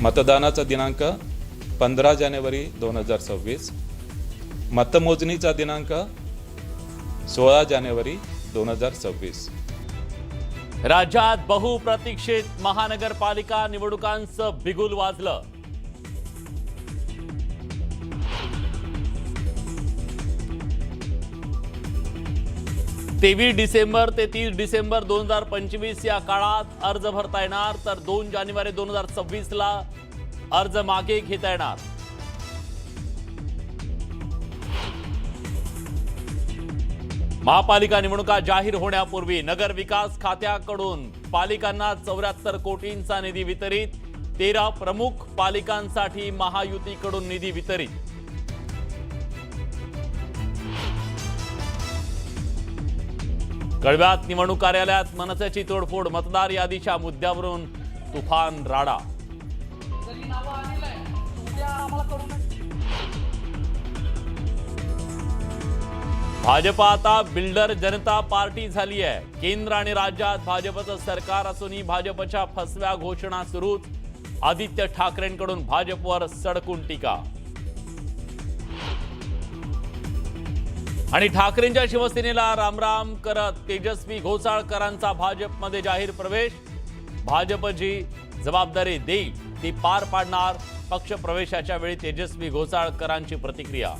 मतदानाचा दिनांक 15 जानेवारी 2026, मतमोजणीचा दिनांक 16 जानेवारी 2026। राज्यात बहुप्रतीक्षित महानगरपालिका निवडणुकांचं बिगुल वाजलं। तेवीस डिसेंबर ते 30 डिसेंबर 2025 या काळात अर्ज भरता येणार, तर 2 जानेवारी 2026 ला अर्ज मागे घेता येणार। महापालिका निवडणुका जाहीर होण्यापूर्वी नगर विकास खात्याकडून पालिकांना 74 कोटींचा निधी वितरित, 13 प्रमुख पालिकांसाठी महायुतीकडून निधी वितरित। कळव्यात निवडणूक कार्यालयात मनसेची तोडफोड, मतदार यादीच्या मुद्द्यावरून तुफान राडा। भाजपा आता बिल्डर जनता पार्टी झाली आहे। केंद्र आणि राज्यात भाजपचं सरकार असूनही भाजपच्या फसव्या घोषणा सुरूच। आदित्य ठाकरेंकडून भाजपवर सडकून टीका। आणि ठाकरेंच्या शिवसेनेला रामराम करत तेजस्वी घोसाळकरांचा भाजपमध्ये जाहीर प्रवेश। भाजप जी जबाबदारी देईल ती पार पाडणार, पक्ष प्रवेशाच्या वेळी तेजस्वी घोसाळकरांची प्रतिक्रिया।